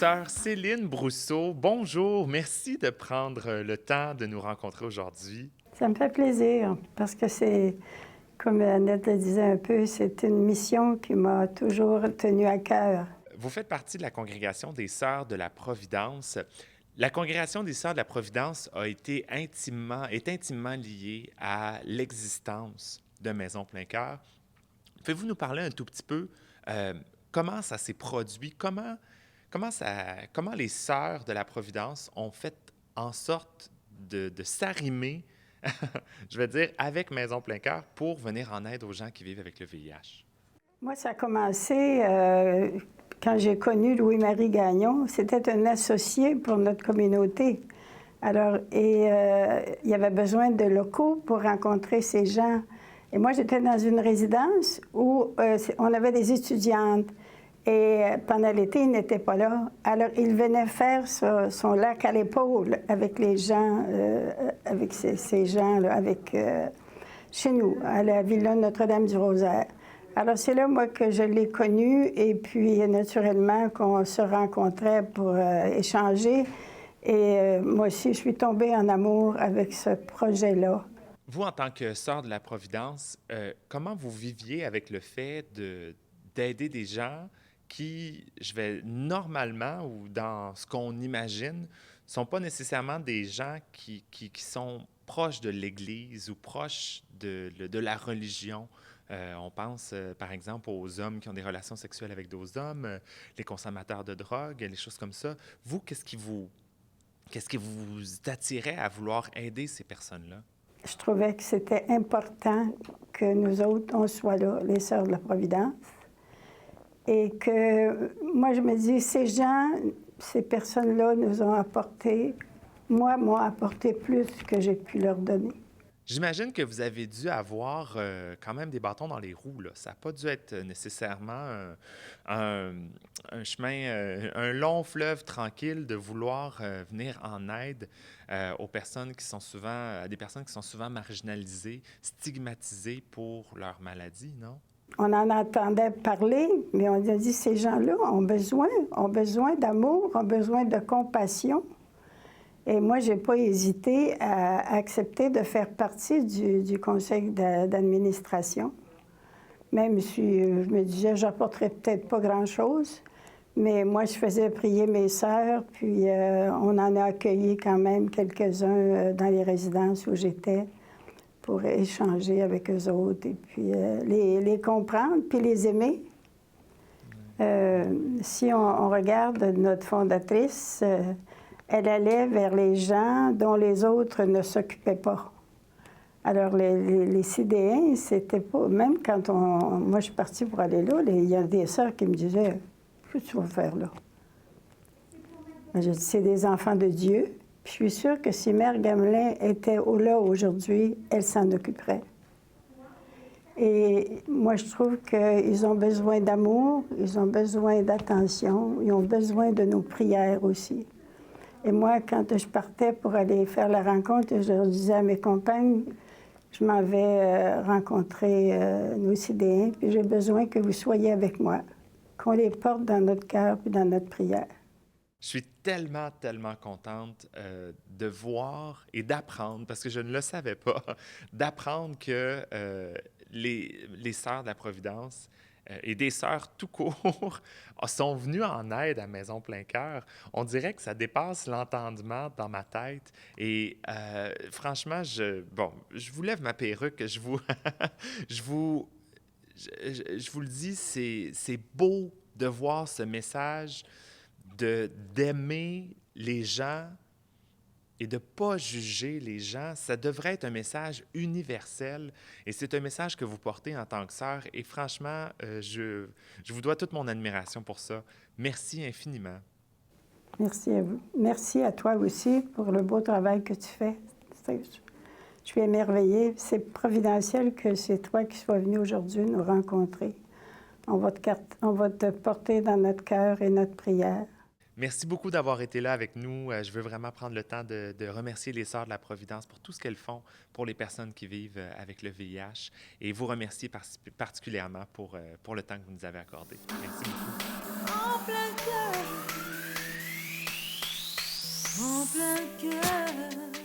Sœur Céline Brousseau, bonjour. Merci de prendre le temps de nous rencontrer aujourd'hui. Ça me fait plaisir parce que c'est, comme Annette le disait un peu, c'est une mission qui m'a toujours tenue à cœur. Vous faites partie de la congrégation des Sœurs de la Providence. La congrégation des Sœurs de la Providence est intimement liée à l'existence de Maison Plein Cœur. Pouvez-vous nous parler un tout petit peu euh, comment ça s'est produit, comment les Sœurs de la Providence ont fait en sorte de s'arrimer, je vais dire, avec Maison Plein Cœur pour venir en aide aux gens qui vivent avec le VIH? Moi, ça a commencé quand j'ai connu Louis-Marie Gagnon. C'était un associé pour notre communauté. Alors, il y avait besoin de locaux pour rencontrer ces gens. Et moi, j'étais dans une résidence où on avait des étudiantes. Et pendant l'été, il n'était pas là. Alors, il venait faire son lac à l'épaule avec les gens, avec ces gens-là, chez nous, à la Villa Notre-Dame-du-Rosaire. Alors, c'est là, moi, que je l'ai connu. Et puis, naturellement, qu'on se rencontrait pour échanger. Et moi aussi, je suis tombée en amour avec ce projet-là. Vous, en tant que sœur de la Providence, comment vous viviez avec le fait d'aider des gens qui, normalement, ou dans ce qu'on imagine, ne sont pas nécessairement des gens qui sont proches de l'Église ou proches de la religion? On pense, par exemple, aux hommes qui ont des relations sexuelles avec d'autres hommes, les consommateurs de drogue, les choses comme ça. Vous, qu'est-ce qui vous attirait à vouloir aider ces personnes-là? Je trouvais que c'était important que nous autres, on soit là, les Sœurs de la Providence. Et que, moi, je me dis, ces gens, ces personnes-là nous ont apporté, m'ont apporté plus que j'ai pu leur donner. J'imagine que vous avez dû avoir quand même des bâtons dans les roues, là. Ça n'a pas dû être nécessairement un, un chemin, un long fleuve tranquille de vouloir venir en aide aux personnes qui sont souvent, à des personnes qui sont souvent marginalisées, stigmatisées pour leur maladie, non? On en entendait parler, mais on a dit, ces gens-là ont besoin d'amour, ont besoin de compassion. Et moi, je n'ai pas hésité à accepter de faire partie du conseil d'administration. Même si je me disais, j'apporterais peut-être pas grand-chose, mais moi, je faisais prier mes sœurs, puis on en a accueilli quand même quelques-uns dans les résidences où j'étais pour échanger avec eux autres et puis les comprendre, puis les aimer. Si on regarde notre fondatrice, elle allait vers les gens dont les autres ne s'occupaient pas. Alors, les CDN, c'était pas... Même quand moi, je suis partie pour aller là, il y a des sœurs qui me disaient, « Qu'est-ce que tu vas faire là? » Je dis, c'est des enfants de Dieu. Puis je suis sûre que si Mère Gamelin était là aujourd'hui, elle s'en occuperait. Et moi, je trouve qu'ils ont besoin d'amour, ils ont besoin d'attention, ils ont besoin de nos prières aussi. Et moi, quand je partais pour aller faire la rencontre, je leur disais à mes compagnes, je m'en vais rencontrer nos CDN, puis j'ai besoin que vous soyez avec moi, qu'on les porte dans notre cœur puis dans notre prière. Je suis tellement, tellement contente de voir et d'apprendre, parce que je ne le savais pas, d'apprendre que les Sœurs de la Providence et des sœurs tout court sont venues en aide à Maison Plein Cœur. On dirait que ça dépasse l'entendement dans ma tête. Et franchement, je vous lève ma perruque, je vous, je vous le dis, c'est beau de voir ce message d'aimer les gens et de ne pas juger les gens. Ça devrait être un message universel et c'est un message que vous portez en tant que sœur. Et franchement, je vous dois toute mon admiration pour ça. Merci infiniment. Merci à vous. Merci à toi aussi pour le beau travail que tu fais. Je suis émerveillée. C'est providentiel que c'est toi qui sois venu aujourd'hui nous rencontrer. On va te porter dans notre cœur et notre prière. Merci beaucoup d'avoir été là avec nous. Je veux vraiment prendre le temps de remercier les Sœurs de la Providence pour tout ce qu'elles font pour les personnes qui vivent avec le VIH et vous remercier particulièrement pour le temps que vous nous avez accordé. Merci beaucoup. En plein cœur. plein cœur.